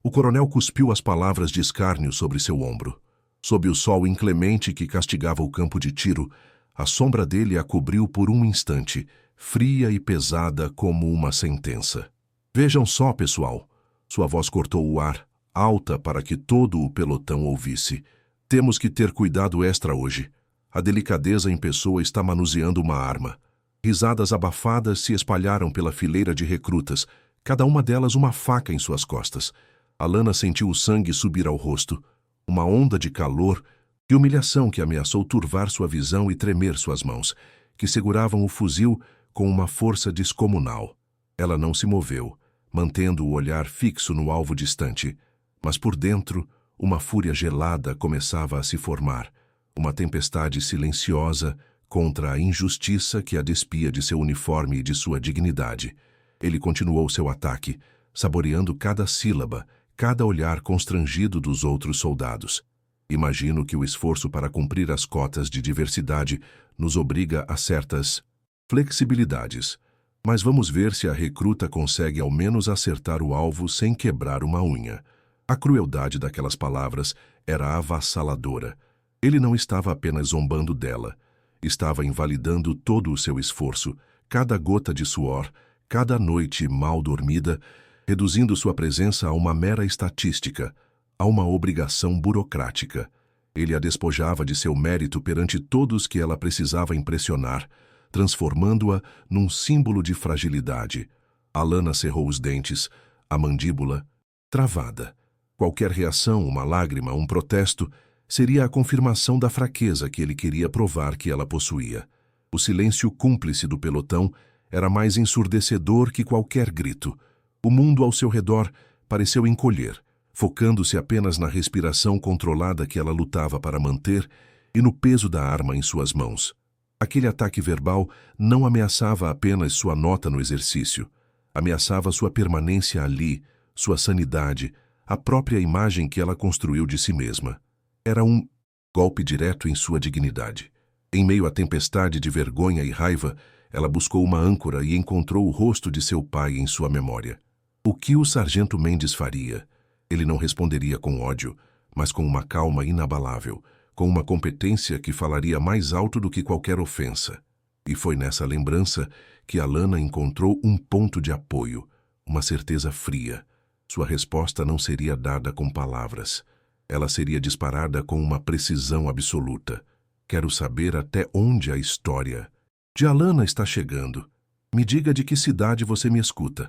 O coronel cuspiu as palavras de escárnio sobre seu ombro. Sob o sol inclemente que castigava o campo de tiro, a sombra dele a cobriu por um instante, fria e pesada como uma sentença. Vejam só, pessoal. Sua voz cortou o ar, alta para que todo o pelotão ouvisse. Temos que ter cuidado extra hoje. A delicadeza em pessoa está manuseando uma arma. Risadas abafadas se espalharam pela fileira de recrutas, cada uma delas uma faca em suas costas. Alana sentiu o sangue subir ao rosto, uma onda de calor e humilhação que ameaçou turvar sua visão e tremer suas mãos, que seguravam o fuzil com uma força descomunal. Ela não se moveu, mantendo o olhar fixo no alvo distante, mas por dentro, uma fúria gelada começava a se formar, uma tempestade silenciosa contra a injustiça que a despia de seu uniforme e de sua dignidade. Ele continuou seu ataque, saboreando cada sílaba, cada olhar constrangido dos outros soldados. Imagino que o esforço para cumprir as cotas de diversidade nos obriga a certas flexibilidades, mas vamos ver se a recruta consegue ao menos acertar o alvo sem quebrar uma unha. A crueldade daquelas palavras era avassaladora. Ele não estava apenas zombando dela, estava invalidando todo o seu esforço, cada gota de suor, cada noite mal dormida, reduzindo sua presença a uma mera estatística, a uma obrigação burocrática. Ele a despojava de seu mérito perante todos que ela precisava impressionar, transformando-a num símbolo de fragilidade. Alana cerrou os dentes, a mandíbula travada. Qualquer reação, uma lágrima, um protesto, seria a confirmação da fraqueza que ele queria provar que ela possuía. O silêncio cúmplice do pelotão era mais ensurdecedor que qualquer grito. O mundo ao seu redor pareceu encolher, focando-se apenas na respiração controlada que ela lutava para manter e no peso da arma em suas mãos. Aquele ataque verbal não ameaçava apenas sua nota no exercício, ameaçava sua permanência ali, sua sanidade, a própria imagem que ela construiu de si mesma. Era um golpe direto em sua dignidade. Em meio à tempestade de vergonha e raiva, ela buscou uma âncora e encontrou o rosto de seu pai em sua memória. O que o sargento Mendes faria? Ele não responderia com ódio, mas com uma calma inabalável, com uma competência que falaria mais alto do que qualquer ofensa. E foi nessa lembrança que Alana encontrou um ponto de apoio, uma certeza fria. Sua resposta não seria dada com palavras. Ela seria disparada com uma precisão absoluta. Quero saber até onde a história de Alana está chegando. Me diga de que cidade você me escuta.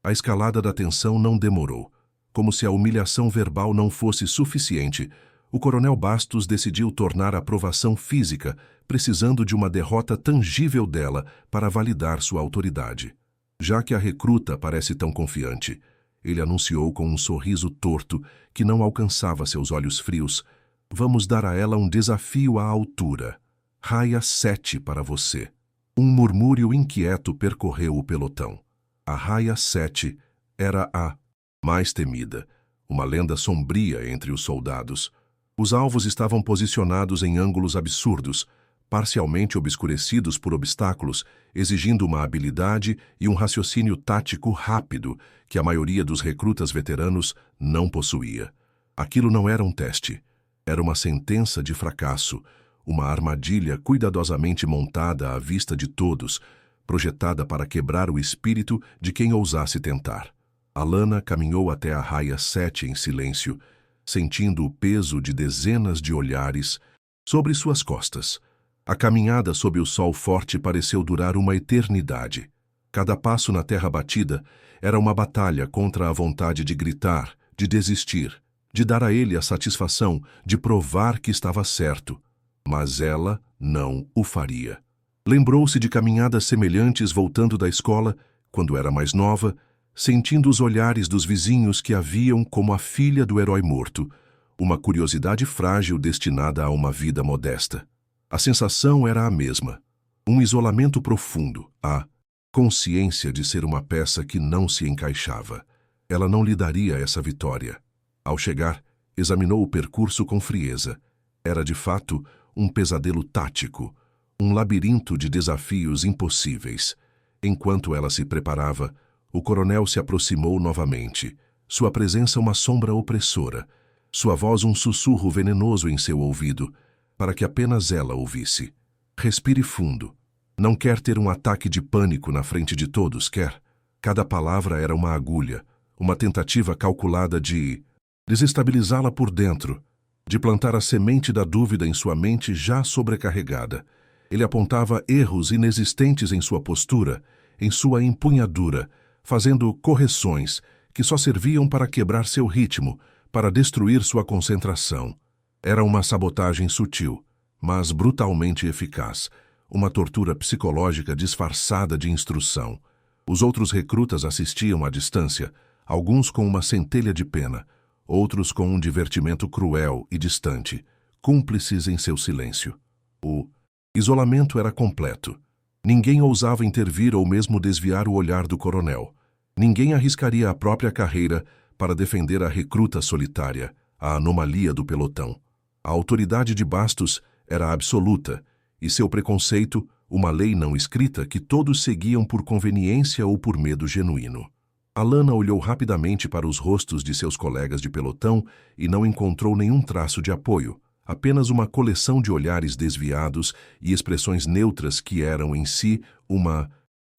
A escalada da tensão não demorou. Como se a humilhação verbal não fosse suficiente, o coronel Bastos decidiu tornar a provação física, precisando de uma derrota tangível dela para validar sua autoridade. Já que a recruta parece tão confiante, ele anunciou com um sorriso torto que não alcançava seus olhos frios: vamos dar a ela um desafio à altura. Raia 7 para você. Um murmúrio inquieto percorreu o pelotão. A Raia 7 era a mais temida, uma lenda sombria entre os soldados. Os alvos estavam posicionados em ângulos absurdos, parcialmente obscurecidos por obstáculos, exigindo uma habilidade e um raciocínio tático rápido que a maioria dos recrutas veteranos não possuía. Aquilo não era um teste, era uma sentença de fracasso, uma armadilha cuidadosamente montada à vista de todos, projetada para quebrar o espírito de quem ousasse tentar. Alana caminhou até a Raia 7 em silêncio, sentindo o peso de dezenas de olhares sobre suas costas. A caminhada sob o sol forte pareceu durar uma eternidade. Cada passo na terra batida era uma batalha contra a vontade de gritar, de desistir, de dar a ele a satisfação de provar que estava certo. Mas ela não o faria. Lembrou-se de caminhadas semelhantes voltando da escola, quando era mais nova, sentindo os olhares dos vizinhos que a viam como a filha do herói morto, uma curiosidade frágil destinada a uma vida modesta. A sensação era a mesma, um isolamento profundo, a consciência de ser uma peça que não se encaixava. Ela não lhe daria essa vitória. Ao chegar, examinou o percurso com frieza. Era de fato um pesadelo tático, um labirinto de desafios impossíveis. Enquanto ela se preparava, o coronel se aproximou novamente. Sua presença uma sombra opressora, sua voz um sussurro venenoso em seu ouvido, para que apenas ela ouvisse. Respire fundo. Não quer ter um ataque de pânico na frente de todos, quer? Cada palavra era uma agulha, uma tentativa calculada de desestabilizá-la por dentro, de plantar a semente da dúvida em sua mente já sobrecarregada. Ele apontava erros inexistentes em sua postura, em sua empunhadura, fazendo correções que só serviam para quebrar seu ritmo, para destruir sua concentração. Era uma sabotagem sutil, mas brutalmente eficaz, uma tortura psicológica disfarçada de instrução. Os outros recrutas assistiam à distância, alguns com uma centelha de pena, outros com um divertimento cruel e distante, cúmplices em seu silêncio. O isolamento era completo. Ninguém ousava intervir ou mesmo desviar o olhar do coronel. Ninguém arriscaria a própria carreira para defender a recruta solitária, a anomalia do pelotão. A autoridade de Bastos era absoluta, e seu preconceito, uma lei não escrita que todos seguiam por conveniência ou por medo genuíno. Alana olhou rapidamente para os rostos de seus colegas de pelotão e não encontrou nenhum traço de apoio, apenas uma coleção de olhares desviados e expressões neutras que eram em si uma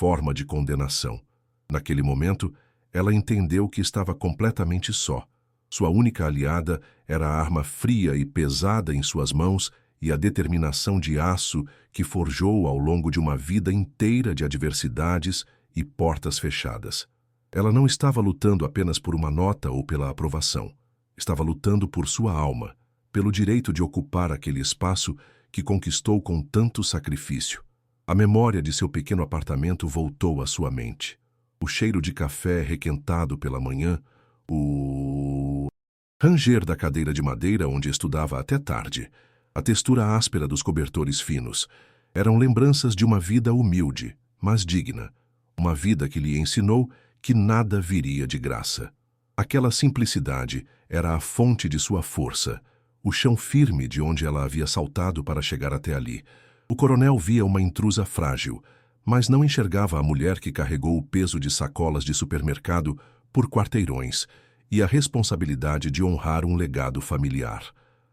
forma de condenação. Naquele momento, ela entendeu que estava completamente só. Sua única aliada era a arma fria e pesada em suas mãos e a determinação de aço que forjou ao longo de uma vida inteira de adversidades e portas fechadas. Ela não estava lutando apenas por uma nota ou pela aprovação. Estava lutando por sua alma, pelo direito de ocupar aquele espaço que conquistou com tanto sacrifício. A memória de seu pequeno apartamento voltou à sua mente. O cheiro de café requentado pela manhã, o ranger da cadeira de madeira onde estudava até tarde, a textura áspera dos cobertores finos, eram lembranças de uma vida humilde, mas digna, uma vida que lhe ensinou que nada viria de graça. Aquela simplicidade era a fonte de sua força, o chão firme de onde ela havia saltado para chegar até ali. O coronel via uma intrusa frágil, mas não enxergava a mulher que carregou o peso de sacolas de supermercado por quarteirões e a responsabilidade de honrar um legado familiar.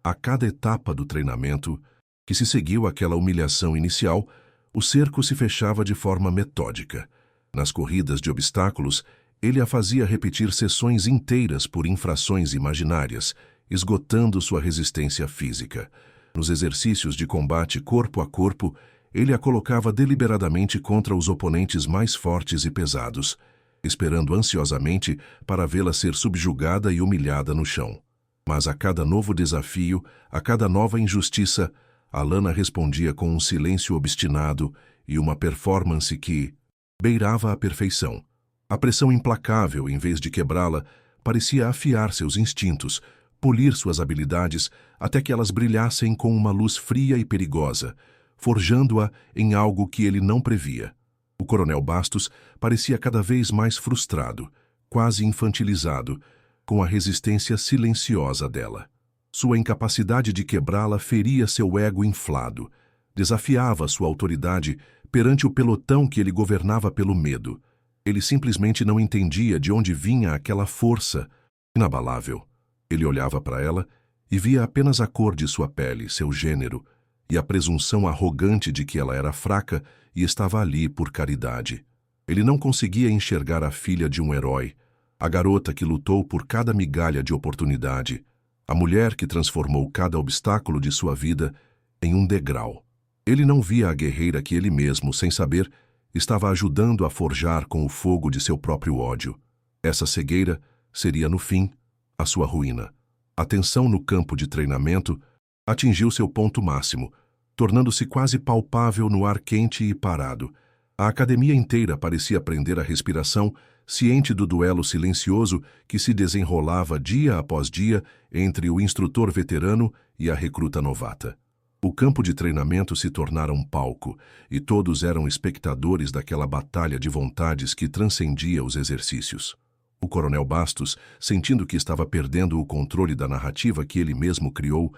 A cada etapa do treinamento, que se seguiu àquela humilhação inicial, o cerco se fechava de forma metódica. Nas corridas de obstáculos, ele a fazia repetir sessões inteiras por infrações imaginárias, esgotando sua resistência física. Nos exercícios de combate corpo a corpo, ele a colocava deliberadamente contra os oponentes mais fortes e pesados, esperando ansiosamente para vê-la ser subjugada e humilhada no chão. Mas a cada novo desafio, a cada nova injustiça, Alana respondia com um silêncio obstinado e uma performance que beirava a perfeição. A pressão implacável, em vez de quebrá-la, parecia afiar seus instintos, polir suas habilidades até que elas brilhassem com uma luz fria e perigosa, forjando-a em algo que ele não previa. O coronel Bastos parecia cada vez mais frustrado, quase infantilizado, com a resistência silenciosa dela. Sua incapacidade de quebrá-la feria seu ego inflado, desafiava sua autoridade perante o pelotão que ele governava pelo medo. Ele simplesmente não entendia de onde vinha aquela força inabalável. Ele olhava para ela e via apenas a cor de sua pele, seu gênero, e a presunção arrogante de que ela era fraca e estava ali por caridade. Ele não conseguia enxergar a filha de um herói, a garota que lutou por cada migalha de oportunidade, a mulher que transformou cada obstáculo de sua vida em um degrau. Ele não via a guerreira que ele mesmo, sem saber, estava ajudando a forjar com o fogo de seu próprio ódio. Essa cegueira seria, no fim, a sua ruína. A tensão no campo de treinamento atingiu seu ponto máximo, tornando-se quase palpável no ar quente e parado. A academia inteira parecia prender a respiração, ciente do duelo silencioso que se desenrolava dia após dia entre o instrutor veterano e a recruta novata. O campo de treinamento se tornara um palco, e todos eram espectadores daquela batalha de vontades que transcendia os exercícios. O coronel Bastos, sentindo que estava perdendo o controle da narrativa que ele mesmo criou,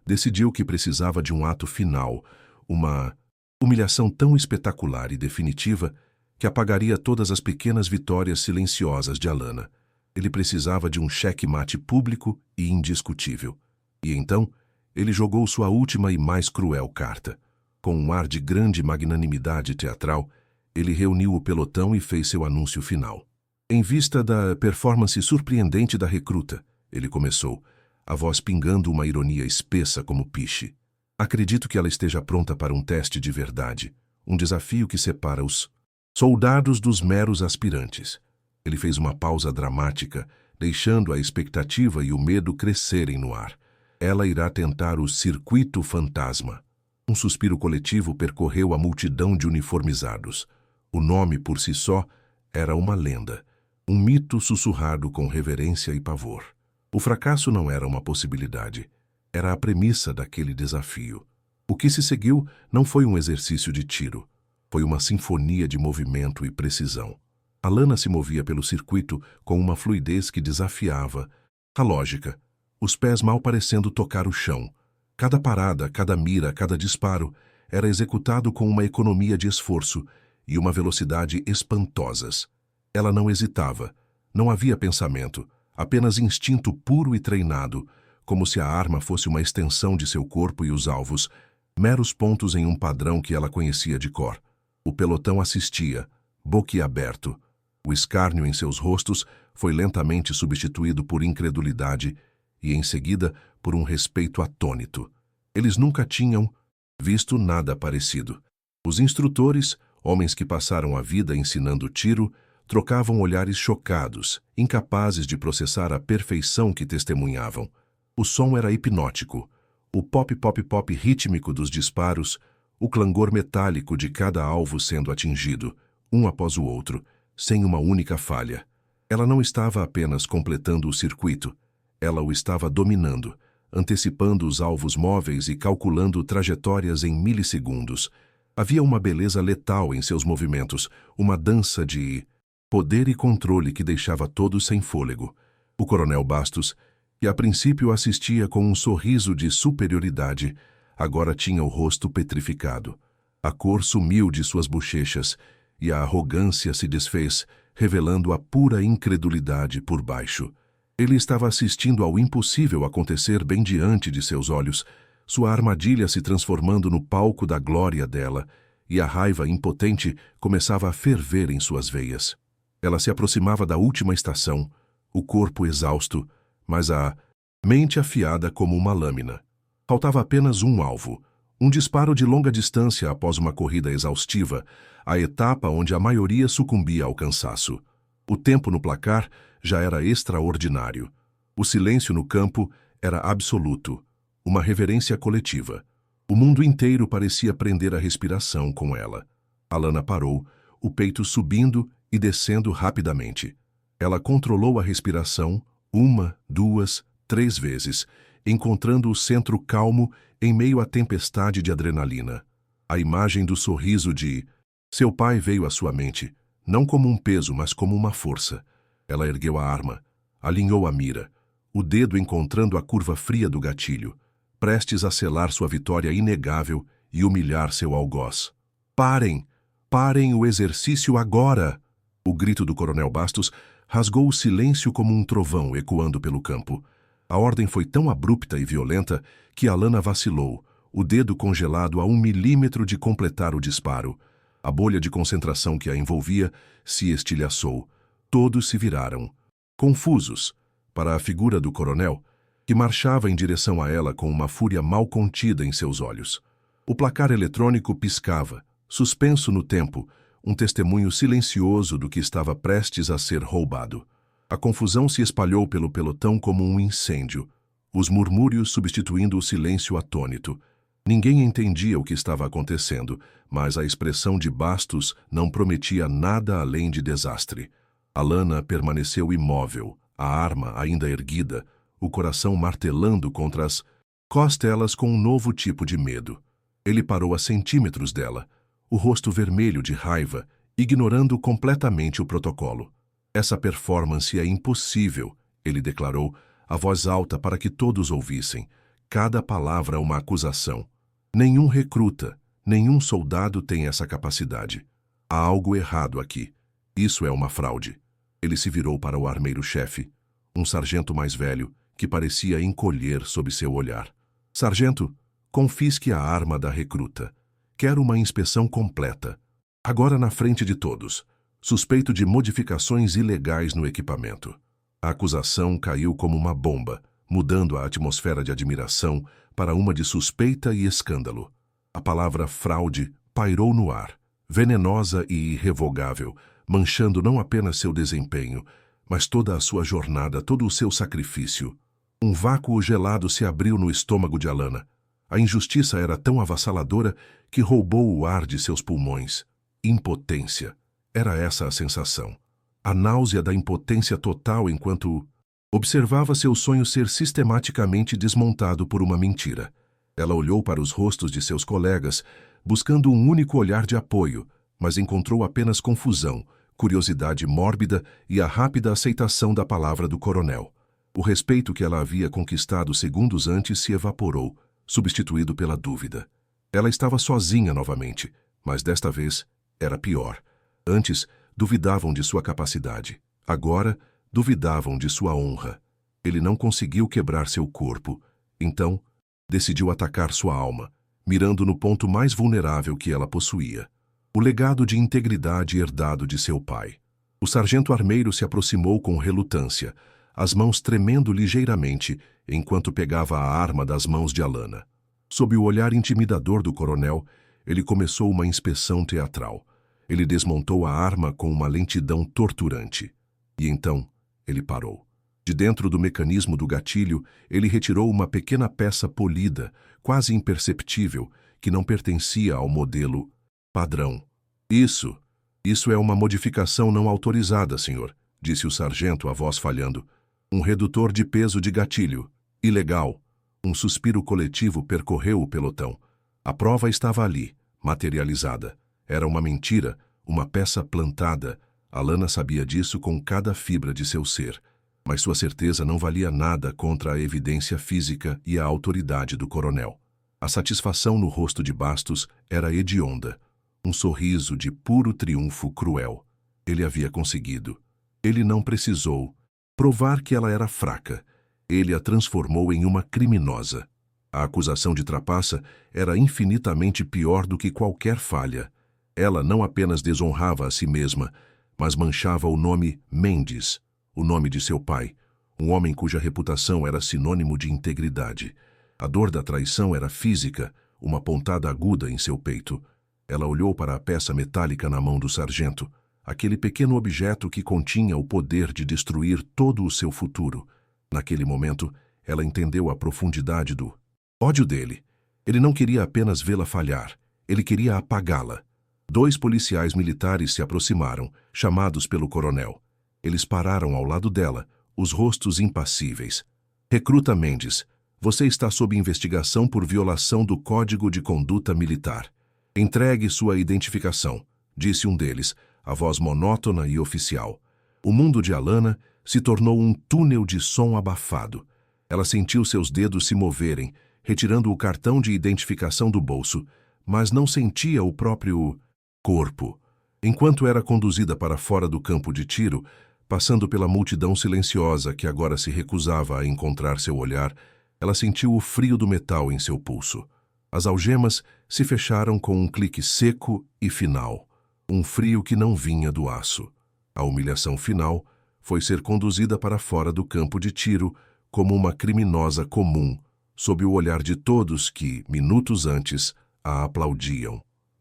decidiu que precisava de um ato final, uma humilhação tão espetacular e definitiva que apagaria todas as pequenas vitórias silenciosas de Alana. Ele precisava de um cheque-mate público e indiscutível. E então, ele jogou sua última e mais cruel carta. Com um ar de grande magnanimidade teatral, ele reuniu o pelotão e fez seu anúncio final. Em vista da performance surpreendente da recruta, ele começou, a voz pingando uma ironia espessa como piche. Acredito que ela esteja pronta para um teste de verdade, um desafio que separa os soldados dos meros aspirantes. Ele fez uma pausa dramática, deixando a expectativa e o medo crescerem no ar. Ela irá tentar o circuito fantasma. Um suspiro coletivo percorreu a multidão de uniformizados. O nome por si só era uma lenda, um mito sussurrado com reverência e pavor. O fracasso não era uma possibilidade, era a premissa daquele desafio. O que se seguiu não foi um exercício de tiro, foi uma sinfonia de movimento e precisão. Alana se movia pelo circuito com uma fluidez que desafiava a lógica, os pés mal parecendo tocar o chão. Cada parada, cada mira, cada disparo era executado com uma economia de esforço e uma velocidade espantosas. Ela não hesitava, não havia pensamento, apenas instinto puro e treinado, como se a arma fosse uma extensão de seu corpo e os alvos, meros pontos em um padrão que ela conhecia de cor. O pelotão assistia, boquiaberto. O escárnio em seus rostos foi lentamente substituído por incredulidade e, em seguida, por um respeito atônito. Eles nunca tinham visto nada parecido. Os instrutores, homens que passaram a vida ensinando tiro, trocavam olhares chocados, incapazes de processar a perfeição que testemunhavam. O som era hipnótico. O pop-pop-pop rítmico dos disparos, o clangor metálico de cada alvo sendo atingido, um após o outro, sem uma única falha. Ela não estava apenas completando o circuito, ela o estava dominando, antecipando os alvos móveis e calculando trajetórias em milissegundos. Havia uma beleza letal em seus movimentos, uma dança de poder e controle que deixava todos sem fôlego. O coronel Bastos, que a princípio assistia com um sorriso de superioridade, agora tinha o rosto petrificado. A cor sumiu de suas bochechas e a arrogância se desfez, revelando a pura incredulidade por baixo. Ele estava assistindo ao impossível acontecer bem diante de seus olhos, sua armadilha se transformando no palco da glória dela, e a raiva impotente começava a ferver em suas veias. Ela se aproximava da última estação, o corpo exausto, mas a mente afiada como uma lâmina. Faltava apenas um alvo, um disparo de longa distância após uma corrida exaustiva, a etapa onde a maioria sucumbia ao cansaço. O tempo no placar já era extraordinário. O silêncio no campo era absoluto, uma reverência coletiva. O mundo inteiro parecia prender a respiração com ela. Alana parou, o peito subindo e descendo rapidamente. Ela controlou a respiração 1, 2, 3 vezes, encontrando o centro calmo em meio à tempestade de adrenalina. A imagem do sorriso de seu pai veio à sua mente, não como um peso, mas como uma força. Ela ergueu a arma, alinhou a mira, o dedo encontrando a curva fria do gatilho, prestes a selar sua vitória inegável e humilhar seu algoz. Parem! Parem o exercício agora! O grito do coronel Bastos rasgou o silêncio como um trovão ecoando pelo campo. A ordem foi tão abrupta e violenta que Alana vacilou, o dedo congelado a 1 milímetro de completar o disparo. A bolha de concentração que a envolvia se estilhaçou. Todos se viraram, confusos, para a figura do coronel, que marchava em direção a ela com uma fúria mal contida em seus olhos. O placar eletrônico piscava, suspenso no tempo, um testemunho silencioso do que estava prestes a ser roubado. A confusão se espalhou pelo pelotão como um incêndio, os murmúrios substituindo o silêncio atônito. Ninguém entendia o que estava acontecendo, mas a expressão de Bastos não prometia nada além de desastre. Alana permaneceu imóvel, a arma ainda erguida, o coração martelando contra as costelas com um novo tipo de medo. Ele parou a centímetros dela, o rosto vermelho de raiva, ignorando completamente o protocolo. Essa performance é impossível, ele declarou, a voz alta para que todos ouvissem, cada palavra uma acusação. Nenhum recruta, nenhum soldado tem essa capacidade. Há algo errado aqui. Isso é uma fraude. Ele se virou para o armeiro-chefe, um sargento mais velho, que parecia encolher sob seu olhar. Sargento, confisque a arma da recruta. Quero uma inspeção completa. Agora na frente de todos. Suspeito de modificações ilegais no equipamento. A acusação caiu como uma bomba, mudando a atmosfera de admiração para uma de suspeita e escândalo. A palavra fraude pairou no ar, venenosa e irrevogável, manchando não apenas seu desempenho, mas toda a sua jornada, todo o seu sacrifício. Um vácuo gelado se abriu no estômago de Alana. A injustiça era tão avassaladora que roubou o ar de seus pulmões. Impotência. Era essa a sensação. A náusea da impotência total enquanto observava seu sonho ser sistematicamente desmontado por uma mentira. Ela olhou para os rostos de seus colegas, buscando um único olhar de apoio, mas encontrou apenas confusão, curiosidade mórbida e a rápida aceitação da palavra do coronel. O respeito que ela havia conquistado segundos antes se evaporou, substituído pela dúvida. Ela estava sozinha novamente, mas desta vez era pior. Antes, duvidavam de sua capacidade. Agora, duvidavam de sua honra. Ele não conseguiu quebrar seu corpo. Então, decidiu atacar sua alma, mirando no ponto mais vulnerável que ela possuía. O legado de integridade herdado de seu pai. O sargento armeiro se aproximou com relutância, as mãos tremendo ligeiramente enquanto pegava a arma das mãos de Alana. Sob o olhar intimidador do coronel, ele começou uma inspeção teatral. Ele desmontou a arma com uma lentidão torturante. E então, ele parou. De dentro do mecanismo do gatilho, ele retirou uma pequena peça polida, quase imperceptível, que não pertencia ao modelo padrão. Isso é uma modificação não autorizada, senhor, disse o sargento, a voz falhando. Um redutor de peso de gatilho. Ilegal. Um suspiro coletivo percorreu o pelotão. A prova estava ali, materializada. Era uma mentira, uma peça plantada. Alana sabia disso com cada fibra de seu ser. Mas sua certeza não valia nada contra a evidência física e a autoridade do coronel. A satisfação no rosto de Bastos era hedionda. Um sorriso de puro triunfo cruel. Ele havia conseguido. Ele não precisou provar que ela era fraca. Ele a transformou em uma criminosa. A acusação de trapaça era infinitamente pior do que qualquer falha. Ela não apenas desonrava a si mesma, mas manchava o nome Mendes, o nome de seu pai, um homem cuja reputação era sinônimo de integridade. A dor da traição era física, uma pontada aguda em seu peito. Ela olhou para a peça metálica na mão do sargento, aquele pequeno objeto que continha o poder de destruir todo o seu futuro. Naquele momento, ela entendeu a profundidade do ódio dele. Ele não queria apenas vê-la falhar, ele queria apagá-la. 2 policiais militares se aproximaram, chamados pelo coronel. Eles pararam ao lado dela, os rostos impassíveis. Recruta Mendes, você está sob investigação por violação do Código de Conduta Militar. Entregue sua identificação, disse um deles, a voz monótona e oficial. O mundo de Alana se tornou um túnel de som abafado. Ela sentiu seus dedos se moverem, retirando o cartão de identificação do bolso, mas não sentia o próprio corpo. Enquanto era conduzida para fora do campo de tiro, passando pela multidão silenciosa que agora se recusava a encontrar seu olhar, ela sentiu o frio do metal em seu pulso. As algemas se fecharam com um clique seco e final, um frio que não vinha do aço. A humilhação final foi ser conduzida para fora do campo de tiro como uma criminosa comum, sob o olhar de todos que, minutos antes, a aplaudiam.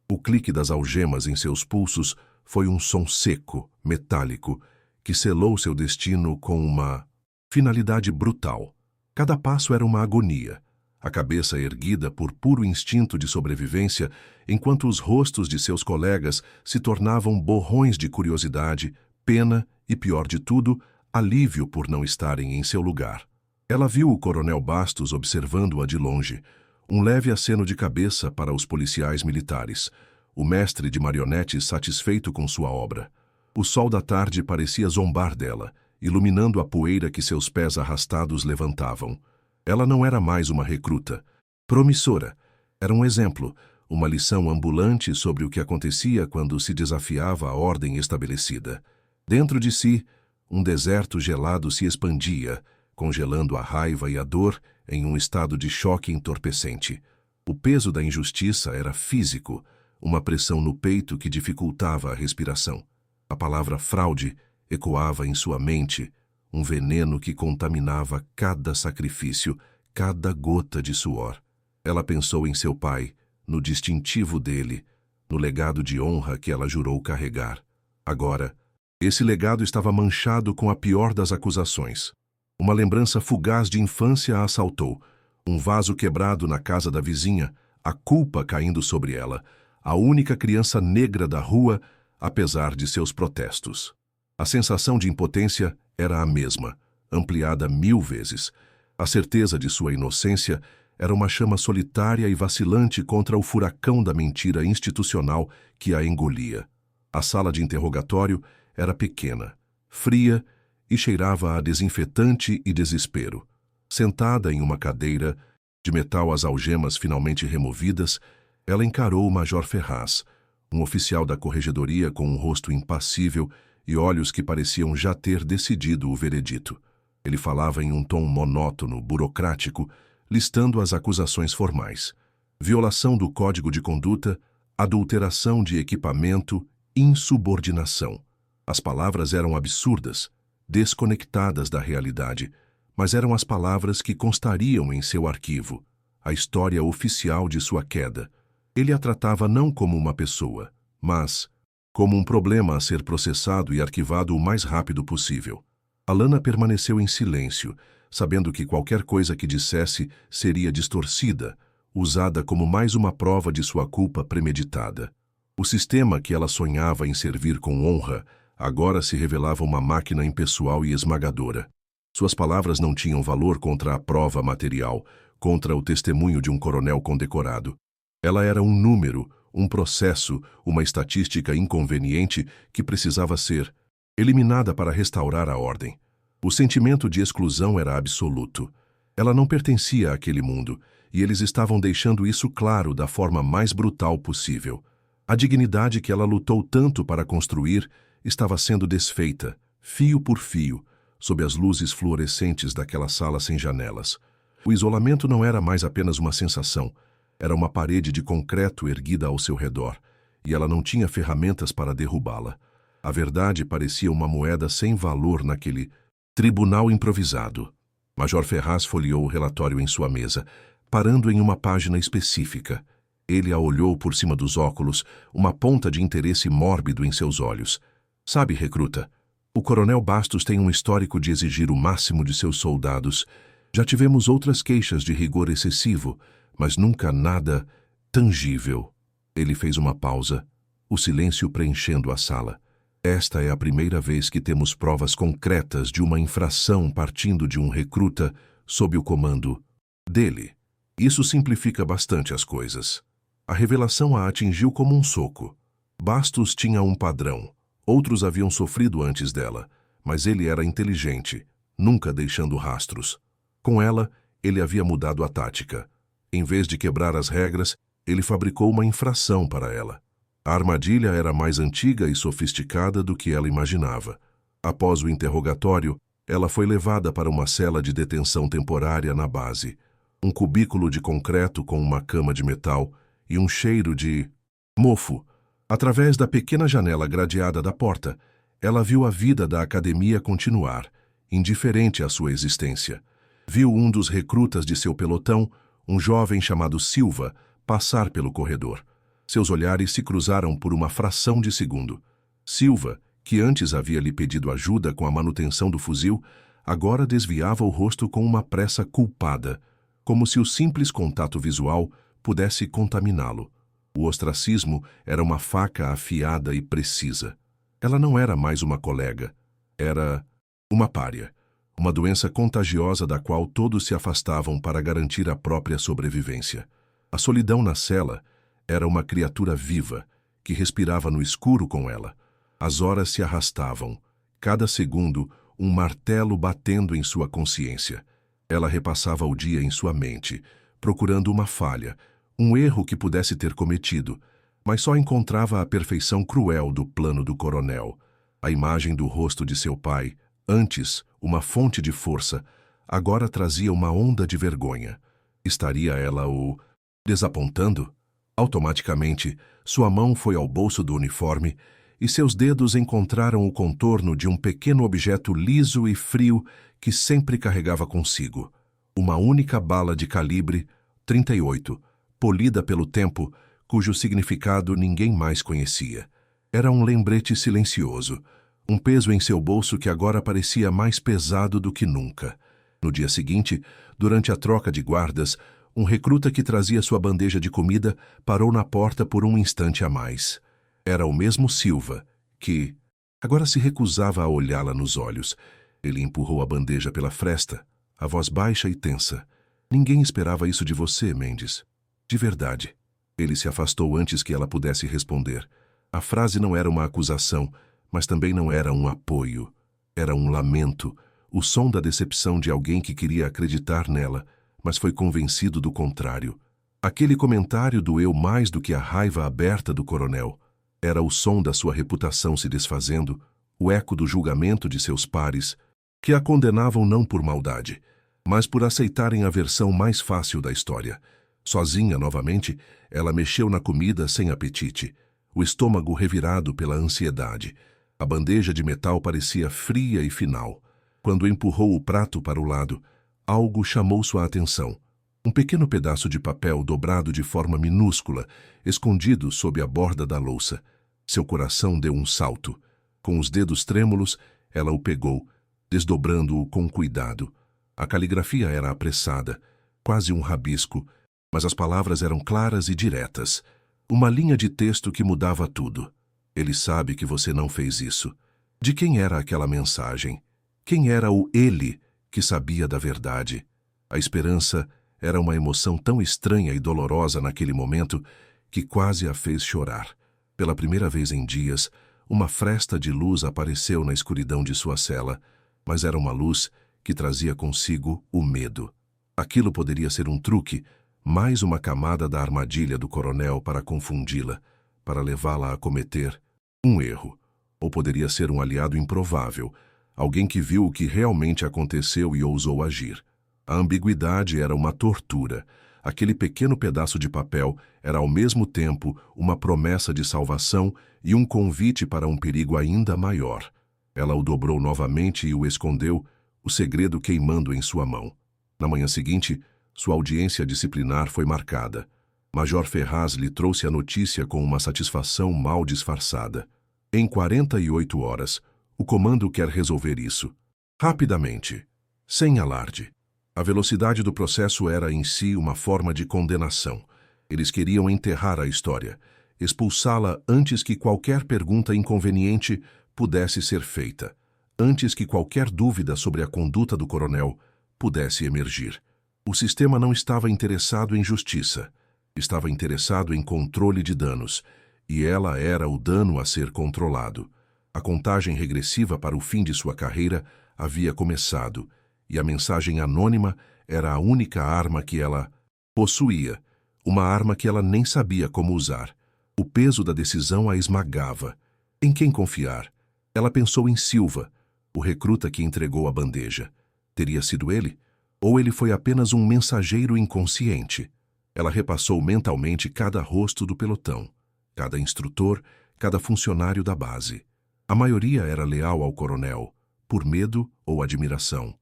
O clique das algemas em seus pulsos foi um som seco, metálico, que selou seu destino com uma finalidade brutal. Cada passo era uma agonia, a cabeça erguida por puro instinto de sobrevivência, enquanto os rostos de seus colegas se tornavam borrões de curiosidade, pena e, pior de tudo, alívio por não estarem em seu lugar. Ela viu o coronel Bastos observando-a de longe, um leve aceno de cabeça para os policiais militares, o mestre de marionetes satisfeito com sua obra. O sol da tarde parecia zombar dela, iluminando a poeira que seus pés arrastados levantavam. Ela não era mais uma recruta. Promissora. Era um exemplo, uma lição ambulante sobre o que acontecia quando se desafiava a ordem estabelecida. Dentro de si, Um deserto gelado se expandia, congelando a raiva e a dor em um estado de choque entorpecente. O peso da injustiça era físico, uma pressão no peito que dificultava a respiração. A palavra fraude ecoava em sua mente, um veneno que contaminava cada sacrifício, cada gota de suor. Ela pensou em seu pai, no distintivo dele, no legado de honra que ela jurou carregar. Agora, esse legado estava manchado com a pior das acusações. Uma lembrança fugaz de infância a assaltou. Um vaso quebrado na casa da vizinha, a culpa caindo sobre ela, a única criança negra da rua, apesar de seus protestos. A sensação de impotência era a mesma, ampliada 1000 vezes. A certeza de sua inocência era uma chama solitária e vacilante contra o furacão da mentira institucional que a engolia. A sala de interrogatório era pequena, fria e cheirava a desinfetante e desespero. Sentada em uma cadeira, de metal as algemas finalmente removidas, ela encarou o Major Ferraz, um oficial da corregedoria com um rosto impassível e olhos que pareciam já ter decidido o veredito. Ele falava em um tom monótono, burocrático, listando as acusações formais: violação do Código de Conduta, adulteração de equipamento, insubordinação. As palavras eram absurdas, desconectadas da realidade, mas eram as palavras que constariam em seu arquivo, a história oficial de sua queda. Ele a tratava não como uma pessoa, mas como um problema a ser processado e arquivado o mais rápido possível. Alana permaneceu em silêncio, sabendo que qualquer coisa que dissesse seria distorcida, usada como mais uma prova de sua culpa premeditada. O sistema que ela sonhava em servir com honra agora se revelava uma máquina impessoal e esmagadora. Suas palavras não tinham valor contra a prova material, contra o testemunho de um coronel condecorado. Ela era um número, um processo, uma estatística inconveniente que precisava ser eliminada para restaurar a ordem. O sentimento de exclusão era absoluto. Ela não pertencia àquele mundo, e eles estavam deixando isso claro da forma mais brutal possível. A dignidade que ela lutou tanto para construir estava sendo desfeita, fio por fio, sob as luzes fluorescentes daquela sala sem janelas. O isolamento não era mais apenas uma sensação, era uma parede de concreto erguida ao seu redor, e ela não tinha ferramentas para derrubá-la. A verdade parecia uma moeda sem valor naquele tribunal improvisado. Major Ferraz folheou o relatório em sua mesa, parando em uma página específica. Ele a olhou por cima dos óculos, uma ponta de interesse mórbido em seus olhos. Sabe, recruta, o coronel Bastos tem um histórico de exigir o máximo de seus soldados. Já tivemos outras queixas de rigor excessivo, mas nunca nada tangível. Ele fez uma pausa, o silêncio preenchendo a sala. Esta é a primeira vez que temos provas concretas de uma infração partindo de um recruta sob o comando dele. Isso simplifica bastante as coisas. A revelação a atingiu como um soco. Bastos tinha um padrão. Outros haviam sofrido antes dela, mas ele era inteligente, nunca deixando rastros. Com ela, ele havia mudado a tática. Em vez de quebrar as regras, ele fabricou uma infração para ela. A armadilha era mais antiga e sofisticada do que ela imaginava. Após o interrogatório, ela foi levada para uma cela de detenção temporária na base. Um cubículo de concreto com uma cama de metal e um cheiro de mofo. Através da pequena janela gradeada da porta, ela viu a vida da academia continuar, indiferente à sua existência. Viu um dos recrutas de seu pelotão, um jovem chamado Silva, passar pelo corredor. Seus olhares se cruzaram por uma fração de segundo. Silva, que antes havia lhe pedido ajuda com a manutenção do fuzil, agora desviava o rosto com uma pressa culpada, como se o simples contato visual pudesse contaminá-lo. O ostracismo era uma faca afiada e precisa. Ela não era mais uma colega. Era uma pária. Uma doença contagiosa da qual todos se afastavam para garantir a própria sobrevivência. A solidão na cela era uma criatura viva, que respirava no escuro com ela. As horas se arrastavam, cada segundo um martelo batendo em sua consciência. Ela repassava o dia em sua mente, procurando uma falha, um erro que pudesse ter cometido, mas só encontrava a perfeição cruel do plano do coronel, a imagem do rosto de seu pai, Antes, uma fonte de força, agora trazia uma onda de vergonha. Estaria ela o desapontando? Automaticamente, sua mão foi ao bolso do uniforme e seus dedos encontraram o contorno de um pequeno objeto liso e frio que sempre carregava consigo. Uma única bala de calibre 38, polida pelo tempo, cujo significado ninguém mais conhecia. Era um lembrete silencioso, um peso em seu bolso que agora parecia mais pesado do que nunca. No dia seguinte, durante a troca de guardas, um recruta que trazia sua bandeja de comida parou na porta por um instante a mais. Era o mesmo Silva, que agora se recusava a olhá-la nos olhos. Ele empurrou a bandeja pela fresta, a voz baixa e tensa. Ninguém esperava isso de você, Mendes. De verdade. Ele se afastou antes que ela pudesse responder. A frase não era uma acusação, mas também não era um apoio. Era um lamento, o som da decepção de alguém que queria acreditar nela, mas foi convencido do contrário. Aquele comentário doeu mais do que a raiva aberta do coronel. Era o som da sua reputação se desfazendo, o eco do julgamento de seus pares, que a condenavam não por maldade, mas por aceitarem a versão mais fácil da história. Sozinha, novamente, ela mexeu na comida sem apetite, o estômago revirado pela ansiedade. A bandeja de metal parecia fria e final. Quando empurrou o prato para o lado, algo chamou sua atenção. Um pequeno pedaço de papel dobrado de forma minúscula, escondido sob a borda da louça. Seu coração deu um salto. Com os dedos trêmulos, ela o pegou, desdobrando-o com cuidado. A caligrafia era apressada, quase um rabisco, mas as palavras eram claras e diretas. Uma linha de texto que mudava tudo. Ele sabe que você não fez isso. De quem era aquela mensagem? Quem era o ele que sabia da verdade? A esperança era uma emoção tão estranha e dolorosa naquele momento que quase a fez chorar. Pela primeira vez em dias, uma fresta de luz apareceu na escuridão de sua cela, mas era uma luz que trazia consigo o medo. Aquilo poderia ser um truque, mais uma camada da armadilha do coronel para confundi-la, para levá-la a cometer um erro. Ou poderia ser um aliado improvável, alguém que viu o que realmente aconteceu e ousou agir. A ambiguidade era uma tortura. Aquele pequeno pedaço de papel era ao mesmo tempo uma promessa de salvação e um convite para um perigo ainda maior. Ela o dobrou novamente e o escondeu, o segredo queimando em sua mão. Na manhã seguinte, sua audiência disciplinar foi marcada. Major Ferraz lhe trouxe a notícia com uma satisfação mal disfarçada. Em 48 horas, o comando quer resolver isso. Rapidamente, sem alarde. A velocidade do processo era em si uma forma de condenação. Eles queriam enterrar a história, expulsá-la antes que qualquer pergunta inconveniente pudesse ser feita, antes que qualquer dúvida sobre a conduta do coronel pudesse emergir. O sistema não estava interessado em justiça, estava interessado em controle de danos, e ela era o dano a ser controlado. A contagem regressiva para o fim de sua carreira havia começado, e a mensagem anônima era a única arma que ela possuía, uma arma que ela nem sabia como usar. O peso da decisão a esmagava. Em quem confiar? Ela pensou em Silva, o recruta que entregou a bandeja. Teria sido ele? Ou ele foi apenas um mensageiro inconsciente? Ela repassou mentalmente cada rosto do pelotão, cada instrutor, cada funcionário da base. A maioria era leal ao coronel, por medo ou admiração.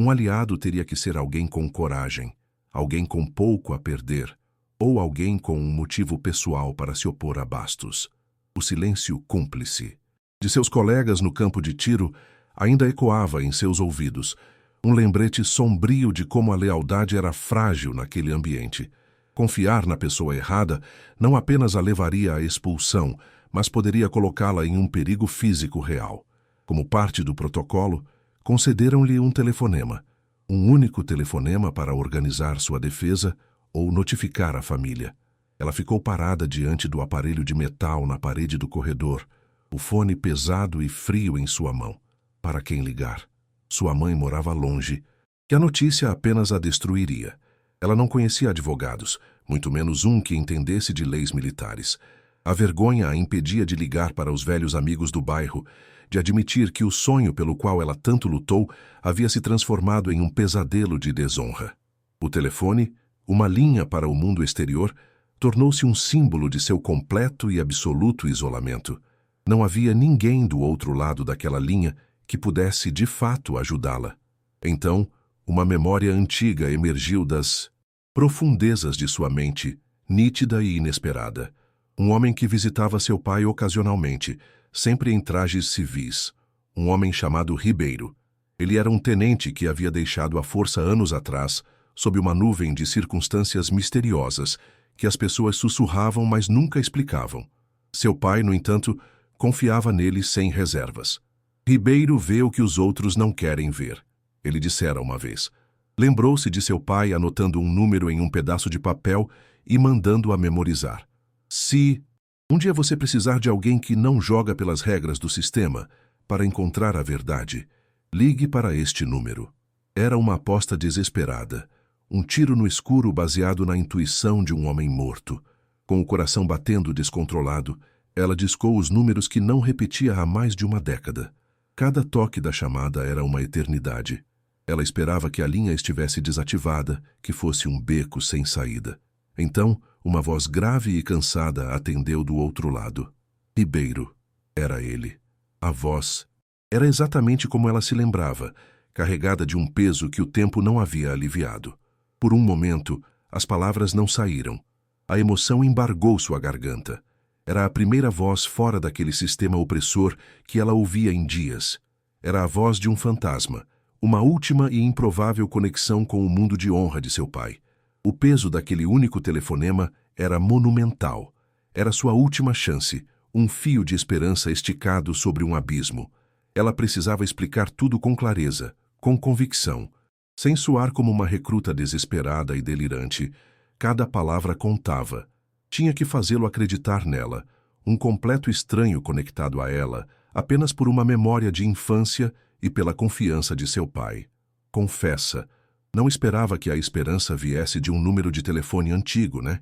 Um aliado teria que ser alguém com coragem, alguém com pouco a perder, ou alguém com um motivo pessoal para se opor a Bastos. O silêncio cúmplice de seus colegas no campo de tiro ainda ecoava em seus ouvidos, um lembrete sombrio de como a lealdade era frágil naquele ambiente. Confiar na pessoa errada não apenas a levaria à expulsão, mas poderia colocá-la em um perigo físico real. Como parte do protocolo, concederam-lhe um telefonema, um único telefonema para organizar sua defesa ou notificar a família. Ela ficou parada diante do aparelho de metal na parede do corredor, o fone pesado e frio em sua mão. Para quem ligar? Sua mãe morava longe, e a notícia apenas a destruiria. Ela não conhecia advogados, muito menos um que entendesse de leis militares. A vergonha a impedia de ligar para os velhos amigos do bairro, de admitir que o sonho pelo qual ela tanto lutou havia se transformado em um pesadelo de desonra. O telefone, uma linha para o mundo exterior, tornou-se um símbolo de seu completo e absoluto isolamento. Não havia ninguém do outro lado daquela linha que pudesse de fato ajudá-la. Então, uma memória antiga emergiu das profundezas de sua mente, nítida e inesperada. Um homem que visitava seu pai ocasionalmente, sempre em trajes civis. Um homem chamado Ribeiro. Ele era um tenente que havia deixado a força anos atrás, sob uma nuvem de circunstâncias misteriosas, que as pessoas sussurravam, mas nunca explicavam. Seu pai, no entanto, confiava nele sem reservas. Ribeiro vê o que os outros não querem ver, ele dissera uma vez. Lembrou-se de seu pai anotando um número em um pedaço de papel e mandando-a memorizar. Se um dia você precisar de alguém que não joga pelas regras do sistema para encontrar a verdade, ligue para este número. Era uma aposta desesperada, um tiro no escuro baseado na intuição de um homem morto. Com o coração batendo descontrolado, ela discou os números que não repetia há mais de uma década. Cada toque da chamada era uma eternidade. Ela esperava que a linha estivesse desativada, que fosse um beco sem saída. Então, uma voz grave e cansada atendeu do outro lado. Ribeiro. Era ele. A voz era exatamente como ela se lembrava, carregada de um peso que o tempo não havia aliviado. Por um momento, as palavras não saíram. A emoção embargou sua garganta. Era a primeira voz fora daquele sistema opressor que ela ouvia em dias. Era a voz de um fantasma, uma última e improvável conexão com o mundo de honra de seu pai. O peso daquele único telefonema era monumental. Era sua última chance, um fio de esperança esticado sobre um abismo. Ela precisava explicar tudo com clareza, com convicção, sem soar como uma recruta desesperada e delirante. Cada palavra contava. Tinha que fazê-lo acreditar nela, um completo estranho conectado a ela, apenas por uma memória de infância e pela confiança de seu pai. Confessa, não esperava que a esperança viesse de um número de telefone antigo, né?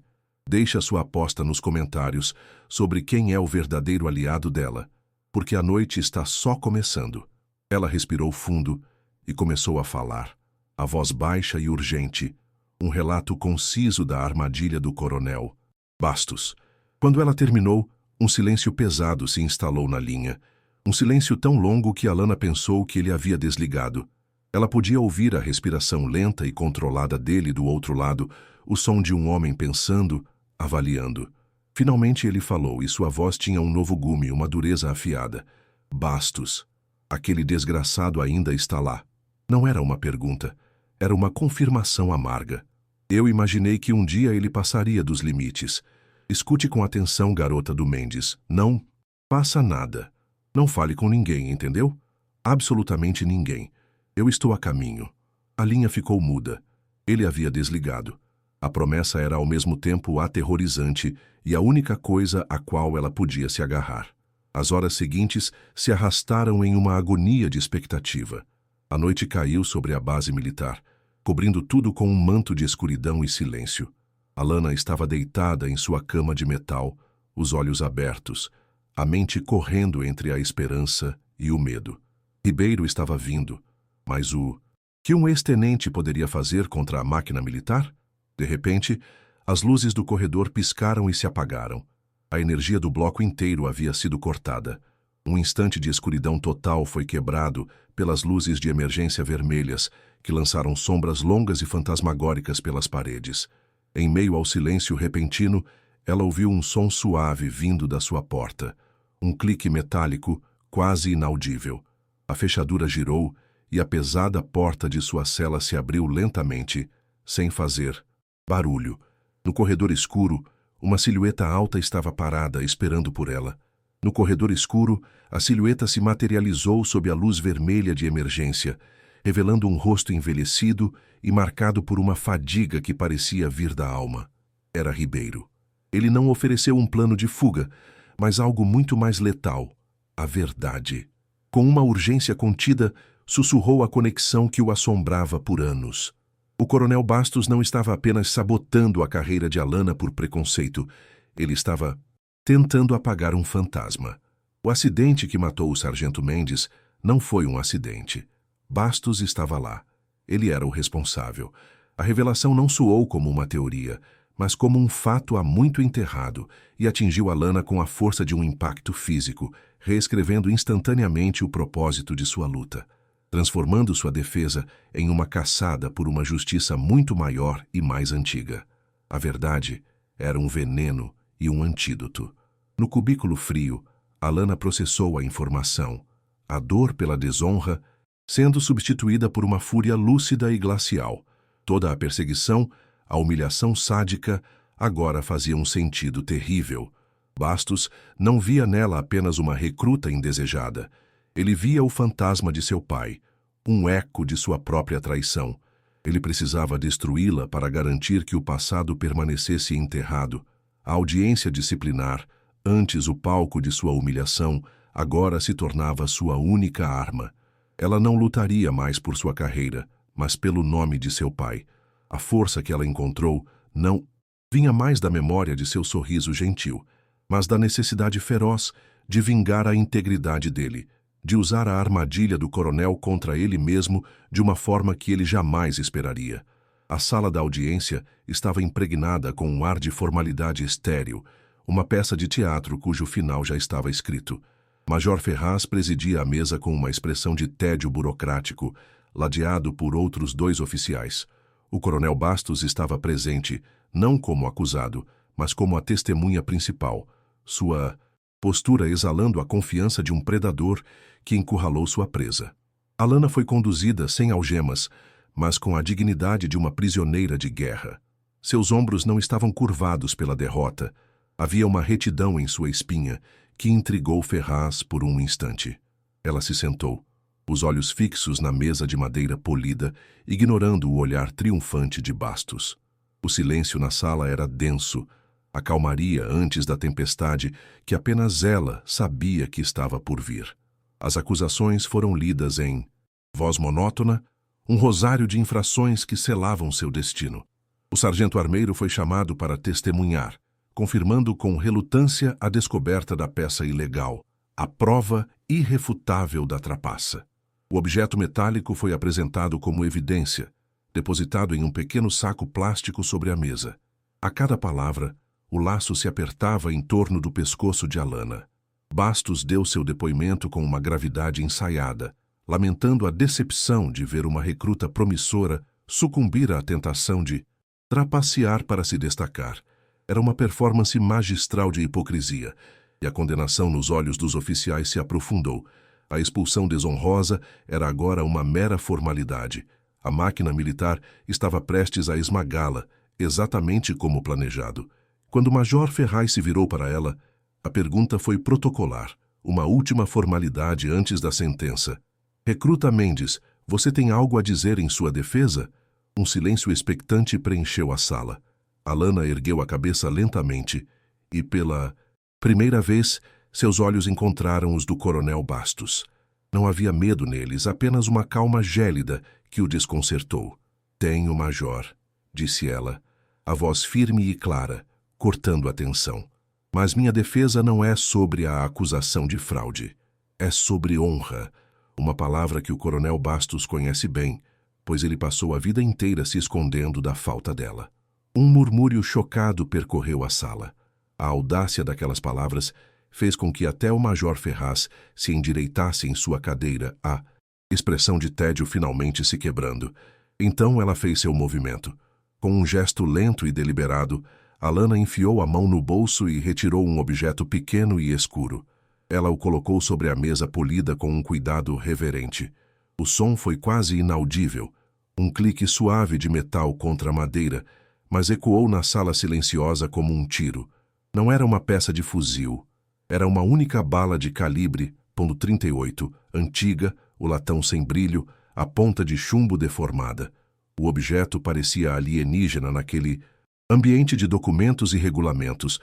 Deixe sua aposta nos comentários sobre quem é o verdadeiro aliado dela, porque a noite está só começando. Ela respirou fundo e começou a falar, a voz baixa e urgente, um relato conciso da armadilha do coronel Bastos. Quando ela terminou, um silêncio pesado se instalou na linha, um silêncio tão longo que Alana pensou que ele havia desligado. Ela podia ouvir a respiração lenta e controlada dele do outro lado, o som de um homem pensando, avaliando. Finalmente ele falou e sua voz tinha um novo gume, uma dureza afiada. Bastos. Aquele desgraçado ainda está lá. Não era uma pergunta, era uma confirmação amarga. Eu imaginei que um dia ele passaria dos limites. Escute com atenção, garota do Mendes. Não faça nada. Não fale com ninguém, entendeu? Absolutamente ninguém. Eu estou a caminho. A linha ficou muda. Ele havia desligado. A promessa era ao mesmo tempo aterrorizante e a única coisa a qual ela podia se agarrar. As horas seguintes se arrastaram em uma agonia de expectativa. A noite caiu sobre a base militar, cobrindo tudo com um manto de escuridão e silêncio. Alana estava deitada em sua cama de metal, os olhos abertos, a mente correndo entre a esperança e o medo. Ribeiro estava vindo, mas o que um ex-tenente poderia fazer contra a máquina militar? De repente, as luzes do corredor piscaram e se apagaram. A energia do bloco inteiro havia sido cortada. Um instante de escuridão total foi quebrado pelas luzes de emergência vermelhas, que lançaram sombras longas e fantasmagóricas pelas paredes. Em meio ao silêncio repentino, ela ouviu um som suave vindo da sua porta. Um clique metálico, quase inaudível. A fechadura girou e a pesada porta de sua cela se abriu lentamente, sem fazer barulho. No corredor escuro, uma silhueta alta estava parada, esperando por ela. No corredor escuro, a silhueta se materializou sob a luz vermelha de emergência, revelando um rosto envelhecido e marcado por uma fadiga que parecia vir da alma. Era Ribeiro. Ele não ofereceu um plano de fuga, mas algo muito mais letal: a verdade. Com uma urgência contida, sussurrou a conexão que o assombrava por anos. O coronel Bastos não estava apenas sabotando a carreira de Alana por preconceito, ele estava tentando apagar um fantasma. O acidente que matou o sargento Mendes não foi um acidente. Bastos estava lá. Ele era o responsável. A revelação não soou como uma teoria, mas como um fato há muito enterrado, e atingiu Alana com a força de um impacto físico, reescrevendo instantaneamente o propósito de sua luta, transformando sua defesa em uma caçada por uma justiça muito maior e mais antiga. A verdade era um veneno e um antídoto. No cubículo frio, Alana processou a informação, a dor pela desonra, sendo substituída por uma fúria lúcida e glacial. Toda a perseguição, a humilhação sádica, agora fazia um sentido terrível. Bastos não via nela apenas uma recruta indesejada. Ele via o fantasma de seu pai, um eco de sua própria traição. Ele precisava destruí-la para garantir que o passado permanecesse enterrado. A audiência disciplinar, antes o palco de sua humilhação, agora se tornava sua única arma. Ela não lutaria mais por sua carreira, mas pelo nome de seu pai. A força que ela encontrou não vinha mais da memória de seu sorriso gentil, mas da necessidade feroz de vingar a integridade dele, de usar a armadilha do coronel contra ele mesmo de uma forma que ele jamais esperaria. A sala da audiência estava impregnada com um ar de formalidade estéril, uma peça de teatro cujo final já estava escrito. Major Ferraz presidia a mesa com uma expressão de tédio burocrático, ladeado por outros 2 oficiais. O coronel Bastos estava presente, não como acusado, mas como a testemunha principal, sua postura exalando a confiança de um predador que encurralou sua presa. Alana foi conduzida sem algemas, mas com a dignidade de uma prisioneira de guerra. Seus ombros não estavam curvados pela derrota. Havia uma retidão em sua espinha que intrigou Ferraz por um instante. Ela se sentou, os olhos fixos na mesa de madeira polida, ignorando o olhar triunfante de Bastos. O silêncio na sala era denso, a calmaria antes da tempestade que apenas ela sabia que estava por vir. As acusações foram lidas em voz monótona, um rosário de infrações que selavam seu destino. O sargento armeiro foi chamado para testemunhar, confirmando com relutância a descoberta da peça ilegal, a prova irrefutável da trapaça. O objeto metálico foi apresentado como evidência, depositado em um pequeno saco plástico sobre a mesa. A cada palavra, o laço se apertava em torno do pescoço de Alana. Bastos deu seu depoimento com uma gravidade ensaiada, lamentando a decepção de ver uma recruta promissora sucumbir à tentação de trapacear para se destacar. Era uma performance magistral de hipocrisia, e a condenação nos olhos dos oficiais se aprofundou. A expulsão desonrosa era agora uma mera formalidade. A máquina militar estava prestes a esmagá-la, exatamente como planejado. Quando o Major Ferraz se virou para ela, a pergunta foi protocolar, uma última formalidade antes da sentença. Recruta Mendes, você tem algo a dizer em sua defesa? Um silêncio expectante preencheu a sala. Alana ergueu a cabeça lentamente e, pela primeira vez, seus olhos encontraram os do coronel Bastos. Não havia medo neles, apenas uma calma gélida que o desconcertou. Tenho, major, disse ela, a voz firme e clara, cortando a tensão. Mas minha defesa não é sobre a acusação de fraude. É sobre honra, uma palavra que o coronel Bastos conhece bem, pois ele passou a vida inteira se escondendo da falta dela. Um murmúrio chocado percorreu a sala. A audácia daquelas palavras fez com que até o Major Ferraz se endireitasse em sua cadeira, a expressão de tédio finalmente se quebrando. Então ela fez seu movimento. Com um gesto lento e deliberado, Alana enfiou a mão no bolso e retirou um objeto pequeno e escuro. Ela o colocou sobre a mesa polida com um cuidado reverente. O som foi quase inaudível, um clique suave de metal contra a madeira, mas ecoou na sala silenciosa como um tiro. Não era uma peça de fuzil. Era uma única bala de calibre .38, antiga, o latão sem brilho, a ponta de chumbo deformada. O objeto parecia alienígena naquele ambiente de documentos e regulamentos,